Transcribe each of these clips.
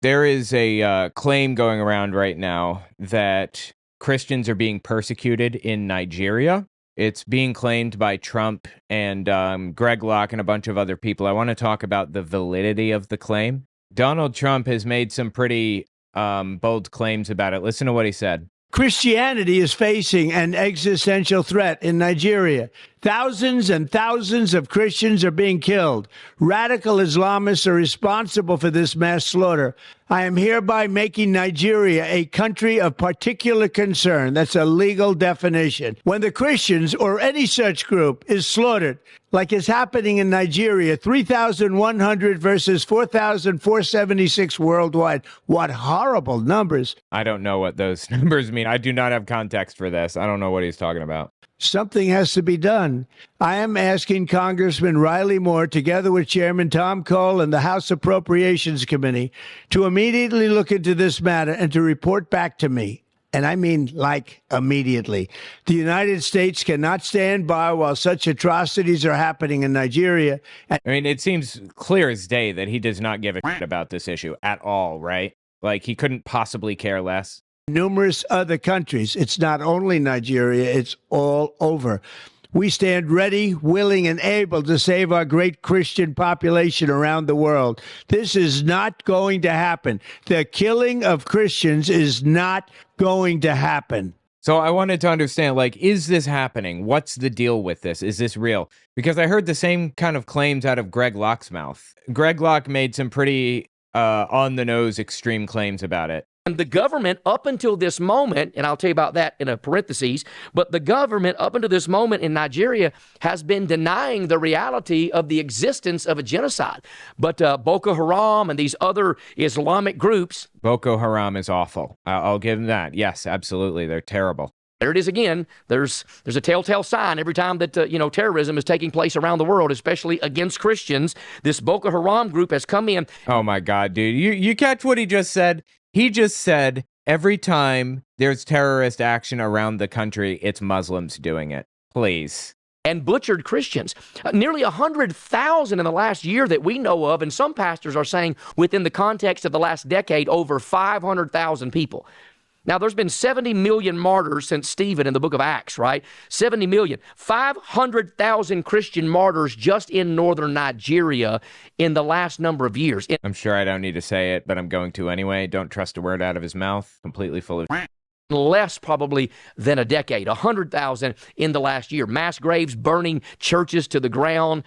There is a claim going around right now that Christians are being persecuted in Nigeria. It's being claimed by Trump and Greg Locke and a bunch of other people. I want to talk about the validity of the claim. Donald Trump has made some pretty bold claims about it. Listen to what he said. Christianity is facing an existential threat in Nigeria. Thousands and thousands of Christians are being killed. Radical Islamists are responsible for this mass slaughter. I am hereby making Nigeria a country of particular concern. That's a legal definition. When the Christians or any such group is slaughtered, like is happening in Nigeria, 3,100 versus 4,476 worldwide. What horrible numbers. I don't know what those numbers mean. I do not have context for this. I don't know what he's talking about. Something has to be done. I am asking Congressman Riley Moore, together with Chairman Tom Cole and the House Appropriations Committee, to immediately look into this matter and to report back to me. And I mean, like, immediately. The United States cannot stand by while such atrocities are happening in Nigeria. I mean, it seems clear as day that he does not give a shit about this issue at all, right? Like, he couldn't possibly care less. Numerous other countries. It's not only Nigeria, it's all over. We stand ready, willing, and able to save our great Christian population around the world. This is not going to happen. The killing of Christians is not going to happen. So I wanted to understand, like, is this happening? What's the deal with this? Is this real? Because I heard the same kind of claims out of Greg Locke's mouth. Greg Locke made some pretty on-the-nose extreme claims about it. And the government up until this moment, and I'll tell you about that in a parentheses, but the government up until this moment in Nigeria has been denying the reality of the existence of a genocide. But Boko Haram and these other Islamic groups. Boko Haram is awful. I'll give them that. Yes, absolutely. They're terrible. There it is again. There's a telltale sign every time that, terrorism is taking place around the world, especially against Christians. This Boko Haram group has come in. Oh, my God, dude. You catch what he just said? He just said every time there's terrorist action around the country, it's Muslims doing it. Please. And butchered Christians. Nearly 100,000 in the last year that we know of, and some pastors are saying within the context of the last decade, over 500,000 people. Now, there's been 70 million martyrs since Stephen in the book of Acts, right? 70 million. 500,000 Christian martyrs just in northern Nigeria in the last number of years. I'm sure I don't need to say it, but I'm going to anyway. Don't trust a word out of his mouth. Completely full of less probably than a decade. 100,000 in the last year. Mass graves, burning churches to the ground,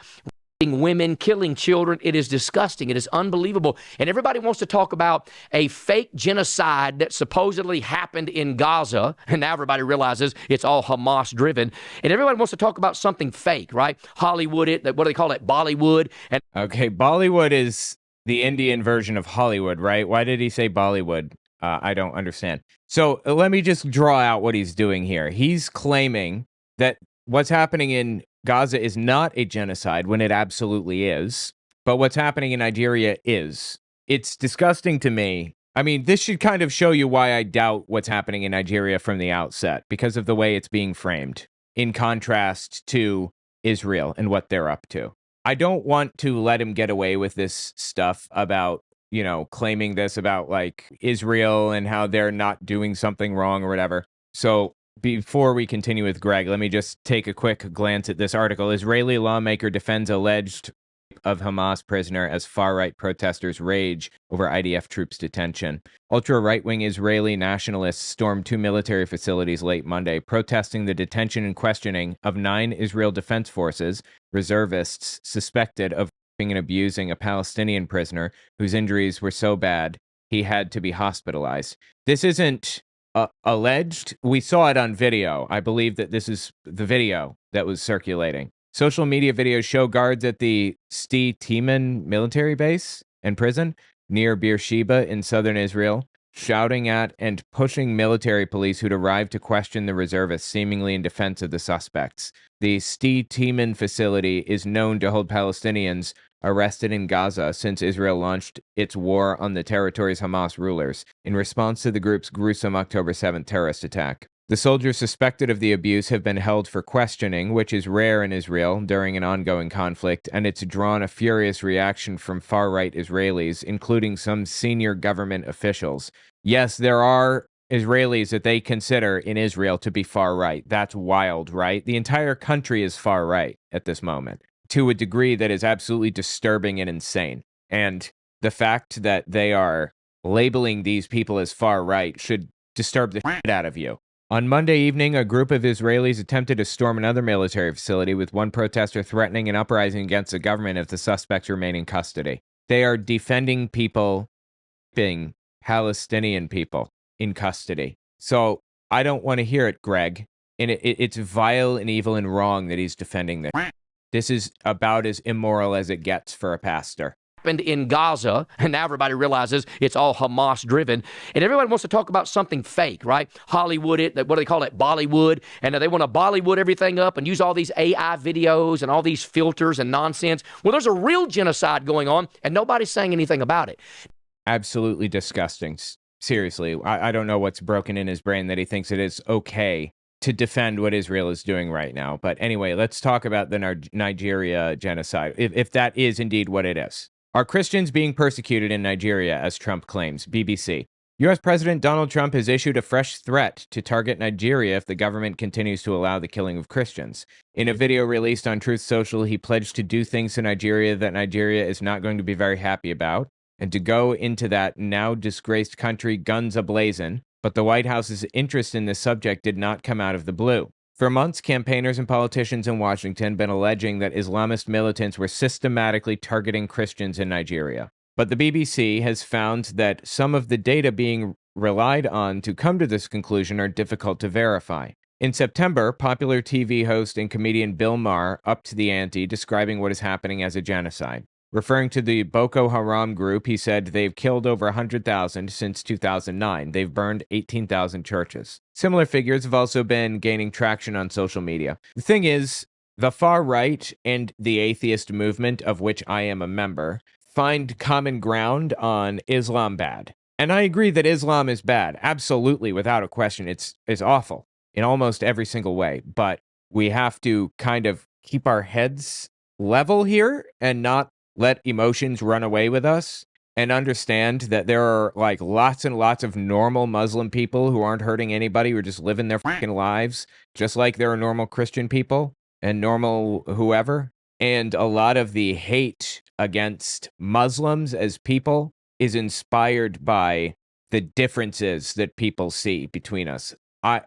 women, killing children. It is disgusting. It is unbelievable. And everybody wants to talk about a fake genocide that supposedly happened in Gaza. And now everybody realizes it's all Hamas driven. And everybody wants to talk about something fake, right? Hollywood, what do they call it? Bollywood. And okay, Bollywood is the Indian version of Hollywood, right? Why did he say Bollywood? I don't understand. So let me just draw out what he's doing here. He's claiming that what's happening in Gaza is not a genocide when it absolutely is, but what's happening in Nigeria is. It's disgusting to me. I mean, this should kind of show you why I doubt what's happening in Nigeria from the outset, because of the way it's being framed, in contrast to Israel and what they're up to. I don't want to let him get away with this stuff about, claiming this about, like, Israel and how they're not doing something wrong or whatever. So before we continue with Greg, let me just take a quick glance at this article. Israeli lawmaker defends alleged of Hamas prisoner as far-right protesters rage over IDF troops' detention. Ultra-right-wing Israeli nationalists stormed 2 military facilities late Monday, protesting the detention and questioning of 9 Israel Defense Forces reservists suspected of raping and abusing a Palestinian prisoner whose injuries were so bad he had to be hospitalized. This isn't alleged. We saw it on video. I believe that this is the video that was circulating. Social media videos show guards at the Sti Timan military base and prison near Beersheba in southern Israel, shouting at and pushing military police who'd arrived to question the reservists, seemingly in defense of the suspects. The Sti Timan facility is known to hold Palestinians arrested in Gaza since Israel launched its war on the territory's Hamas rulers in response to the group's gruesome October 7th terrorist attack. The soldiers suspected of the abuse have been held for questioning, which is rare in Israel during an ongoing conflict, and it's drawn a furious reaction from far-right Israelis, including some senior government officials. Yes, there are Israelis that they consider in Israel to be far-right. That's wild, right? The entire country is far-right at this moment, to a degree that is absolutely disturbing and insane. And the fact that they are labeling these people as far-right should disturb the shit out of you. On Monday evening, a group of Israelis attempted to storm another military facility, with one protester threatening an uprising against the government if the suspects remain in custody. They are defending people, being Palestinian people in custody. So I don't want to hear it, Greg. And it's vile and evil and wrong that he's defending this. This is about as immoral as it gets for a pastor. In Gaza, and now everybody realizes it's all Hamas driven, and everyone wants to talk about something fake, right? Hollywood it, what do they call it? Bollywood, and they want to Bollywood everything up and use all these AI videos and all these filters and nonsense. Well, there's a real genocide going on, and nobody's saying anything about it. Absolutely disgusting. Seriously, I don't know what's broken in his brain that he thinks it is okay to defend what Israel is doing right now. But anyway, let's talk about the Nigeria genocide, if that is indeed what it is. Are Christians being persecuted in Nigeria, as Trump claims? BBC. U.S. President Donald Trump has issued a fresh threat to target Nigeria if the government continues to allow the killing of Christians. In a video released on Truth Social, he pledged to do things to Nigeria that Nigeria is not going to be very happy about, and to go into that now disgraced country guns ablazing. But the White House's interest in this subject did not come out of the blue. For months, campaigners and politicians in Washington have been alleging that Islamist militants were systematically targeting Christians in Nigeria. But the BBC has found that some of the data being relied on to come to this conclusion are difficult to verify. In September, popular TV host and comedian Bill Maher upped the ante, describing what is happening as a genocide. Referring to the Boko Haram group, he said they've killed over 100,000 since 2009. They've burned 18,000 churches. Similar figures have also been gaining traction on social media. The thing is, the far right and the atheist movement, of which I am a member, find common ground on Islam bad. And I agree that Islam is bad. Absolutely, without a question. It's awful in almost every single way. But we have to kind of keep our heads level here and not let emotions run away with us, and understand that there are like lots and lots of normal Muslim people who aren't hurting anybody, who are just living their fucking lives, just like there are normal Christian people and normal whoever. And a lot of the hate against Muslims as people is inspired by the differences that people see between us. I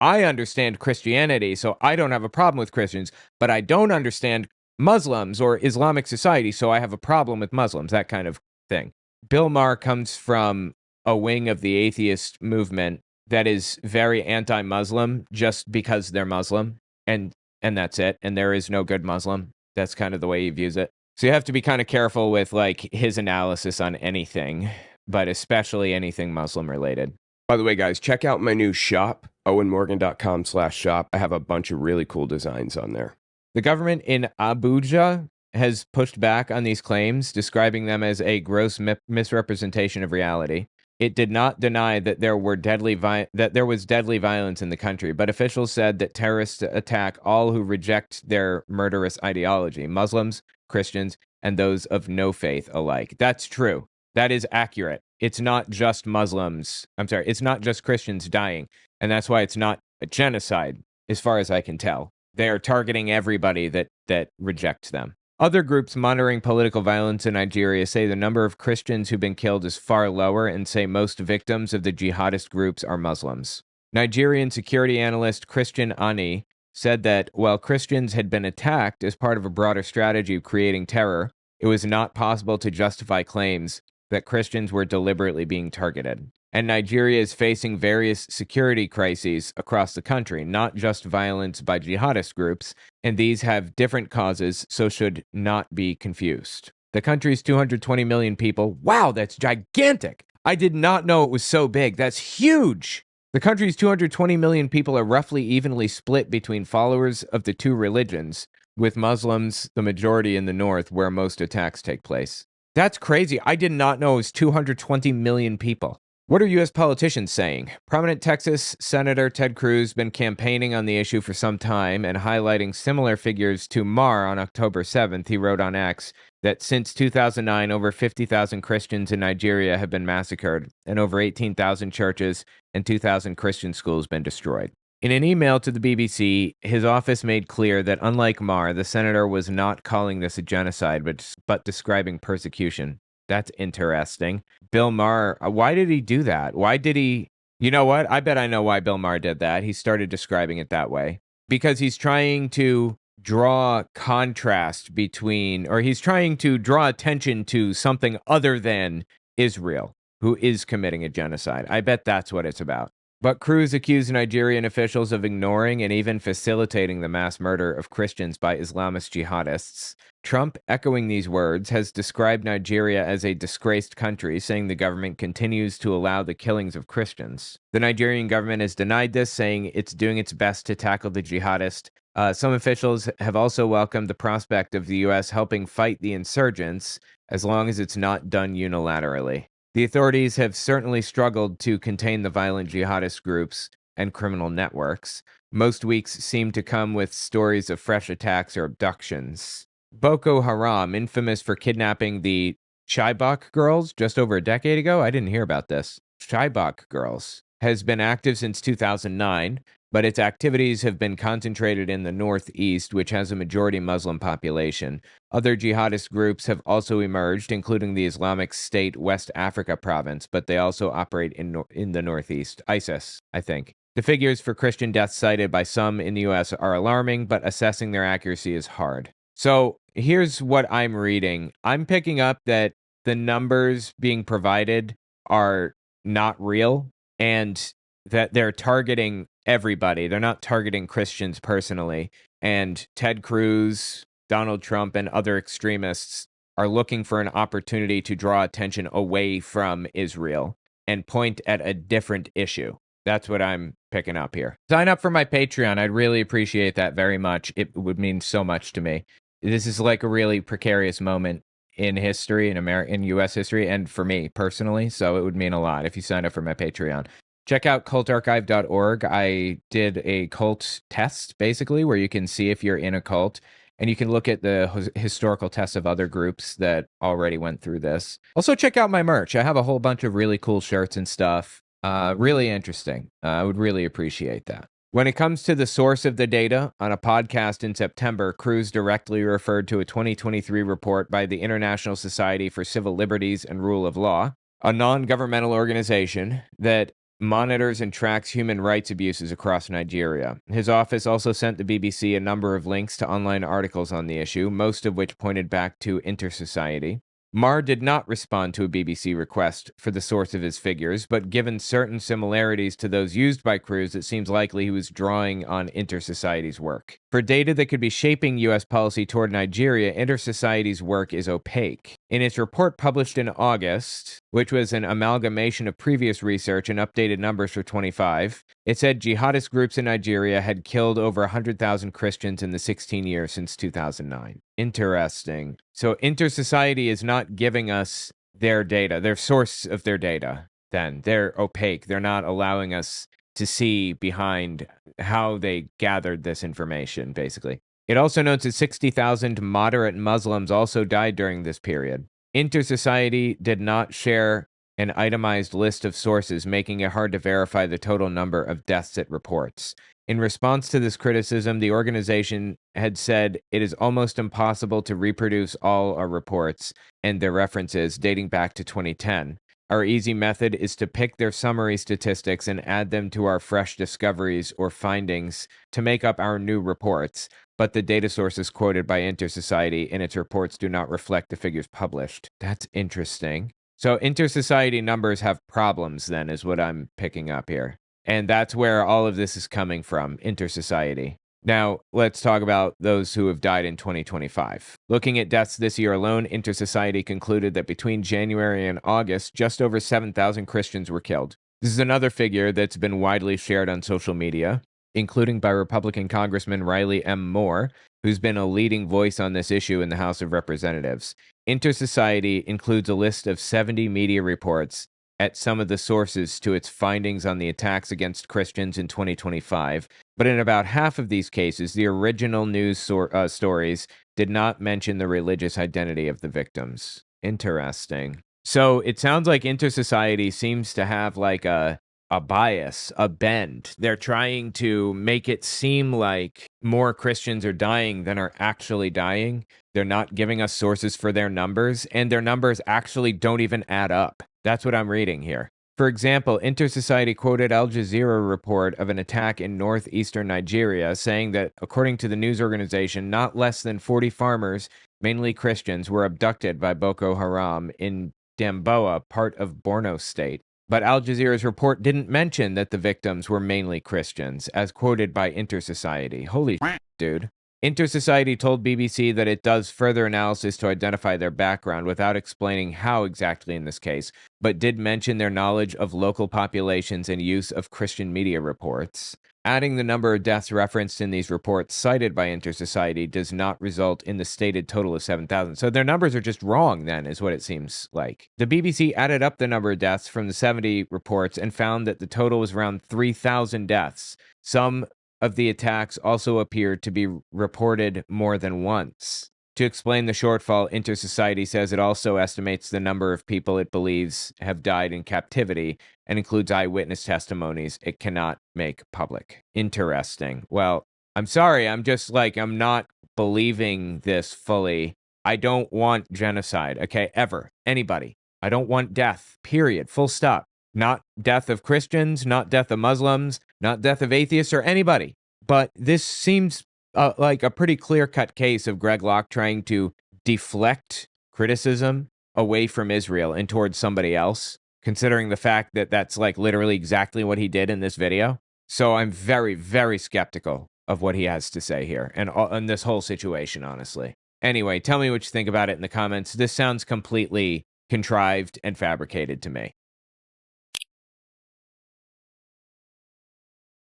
understand Christianity, so I don't have a problem with Christians, but I don't understand Muslims or Islamic society, so I have a problem with Muslims, that kind of thing. Bill Maher comes from a wing of the atheist movement that is very anti-Muslim just because they're Muslim, and that's it, and there is no good Muslim. That's kind of the way he views it. So you have to be kind of careful with like his analysis on anything, but especially anything Muslim related. By the way, guys, check out my new shop, owenmorgan.com/shop. I have a bunch of really cool designs on there. The government in Abuja has pushed back on these claims, describing them as a gross misrepresentation of reality. It did not deny that there was deadly violence in the country, but officials said that terrorists attack all who reject their murderous ideology, Muslims, Christians, and those of no faith alike. That's true. That is accurate. It's not just it's not just Christians dying, and that's why it's not a genocide, as far as I can tell. They are targeting everybody that rejects them. Other groups monitoring political violence in Nigeria say the number of Christians who've been killed is far lower, and say most victims of the jihadist groups are Muslims. Nigerian security analyst Christian Ani said that while Christians had been attacked as part of a broader strategy of creating terror, it was not possible to justify claims that Christians were deliberately being targeted. And Nigeria is facing various security crises across the country, not just violence by jihadist groups, and these have different causes, so should not be confused. The country's 220 million people. Wow, that's gigantic! I did not know it was so big. That's huge! The country's 220 million people are roughly evenly split between followers of the two religions, with Muslims the majority in the north, where most attacks take place. That's crazy. I did not know it was 220 million people. What are U.S. politicians saying? Prominent Texas Senator Ted Cruz has been campaigning on the issue for some time and highlighting similar figures to Maher on October 7th. He wrote on X that since 2009, over 50,000 Christians in Nigeria have been massacred, and over 18,000 churches and 2,000 Christian schools been destroyed. In an email to the BBC, his office made clear that unlike Maher, the senator was not calling this a genocide, but describing persecution. That's interesting. Bill Maher, why did he do that? Why did he? You know what? I bet I know why Bill Maher did that. He started describing it that way because he's trying to draw contrast between, or he's trying to draw attention to something other than Israel, who is committing a genocide. I bet that's what it's about. But Cruz accused Nigerian officials of ignoring and even facilitating the mass murder of Christians by Islamist jihadists. Trump, echoing these words, has described Nigeria as a disgraced country, saying the government continues to allow the killings of Christians. The Nigerian government has denied this, saying it's doing its best to tackle the jihadists. Some officials have also welcomed the prospect of the U.S. helping fight the insurgents, as long as it's not done unilaterally. The authorities have certainly struggled to contain the violent jihadist groups and criminal networks. Most weeks seem to come with stories of fresh attacks or abductions. Boko Haram, infamous for kidnapping the Chibok girls just over a decade ago, I didn't hear about this. Chibok girls has been active since 2009, but its activities have been concentrated in the northeast, which has a majority Muslim population. Other jihadist groups have also emerged, including the Islamic State West Africa province, but they also operate in the northeast. ISIS, I think. The figures for Christian deaths cited by some in the U.S. are alarming, but assessing their accuracy is hard. So here's what I'm reading. I'm picking up that the numbers being provided are not real and that they're targeting everybody. They're not targeting Christians personally. And Ted Cruz, Donald Trump, and other extremists are looking for an opportunity to draw attention away from Israel and point at a different issue. That's what I'm picking up here. Sign up for my Patreon. I'd really appreciate that very much. It would mean so much to me. This is like a really precarious moment in history, in U.S. history, and for me personally. So it would mean a lot if you sign up for my Patreon. Check out cultarchive.org. I did a cult test, basically, where you can see if you're in a cult, and you can look at the historical tests of other groups that already went through this. Also, check out my merch. I have a whole bunch of really cool shirts and stuff. Really interesting. I would really appreciate that. When it comes to the source of the data, on a podcast in September, Cruz directly referred to a 2023 report by the International Society for Civil Liberties and Rule of Law, a non-governmental organization that monitors and tracks human rights abuses across Nigeria. His office also sent the BBC a number of links to online articles on the issue, most of which pointed back to Intersociety. Maher did not respond to a BBC request for the source of his figures, but given certain similarities to those used by Cruz, it seems likely he was drawing on Intersociety's work. For data that could be shaping U.S. policy toward Nigeria, Intersociety's work is opaque. In its report published in August, which was an amalgamation of previous research and updated numbers for 25, it said jihadist groups in Nigeria had killed over 100,000 Christians in the 16 years since 2009. Interesting. So Intersociety is not giving us their data, their source of their data, then. They're opaque. They're not allowing us to see behind how they gathered this information, basically. It also notes that 60,000 moderate Muslims also died during this period. Intersociety did not share an itemized list of sources, making it hard to verify the total number of deaths it reports. In response to this criticism, the organization had said it is almost impossible to reproduce all our reports and their references dating back to 2010. Our easy method is to pick their summary statistics and add them to our fresh discoveries or findings to make up our new reports, but the data sources quoted by Intersociety in its reports do not reflect the figures published. That's interesting. So Intersociety numbers have problems then, is what I'm picking up here. And that's where all of this is coming from, Intersociety. Now, let's talk about those who have died in 2025. Looking at deaths this year alone, Intersociety concluded that between January and August, just over 7,000 Christians were killed. This is another figure that's been widely shared on social media, including by Republican Congressman Riley M. Moore, who's been a leading voice on this issue in the House of Representatives. Intersociety includes a list of 70 media reports at some of the sources to its findings on the attacks against Christians in 2025, but in about half of these cases, the original news stories did not mention the religious identity of the victims. Interesting. So it sounds like Intersociety seems to have like a bias, a bend. They're trying to make it seem like more Christians are dying than are actually dying. They're not giving us sources for their numbers, and their numbers actually don't even add up. That's what I'm reading here. For example, Intersociety quoted Al Jazeera report of an attack in northeastern Nigeria, saying that, according to the news organization, not less than 40 farmers, mainly Christians, were abducted by Boko Haram in Damboa, part of Borno State. But Al Jazeera's report didn't mention that the victims were mainly Christians, as quoted by Intersociety. Holy shit, dude. Intersociety told BBC that it does further analysis to identify their background without explaining how exactly in this case, but did mention their knowledge of local populations and use of Christian media reports. Adding the number of deaths referenced in these reports cited by Intersociety does not result in the stated total of 7,000. So their numbers are just wrong then, is what it seems like. The BBC added up the number of deaths from the 70 reports and found that the total was around 3,000 deaths. Some of the attacks also appeared to be reported more than once. To explain the shortfall, Intersociety says it also estimates the number of people it believes have died in captivity and includes eyewitness testimonies it cannot make public. Interesting. Well, I'm sorry, I'm not believing this fully. I don't want genocide, okay? Ever. Anybody. I don't want death, period. Full stop. Not death of Christians, not death of Muslims, not death of atheists or anybody. But this seems like a pretty clear-cut case of Greg Locke trying to deflect criticism away from Israel and towards somebody else, considering the fact that that's like literally exactly what he did in this video. So I'm very, very skeptical of what he has to say here and this whole situation, honestly. Anyway, tell me what you think about it in the comments. This sounds completely contrived and fabricated to me.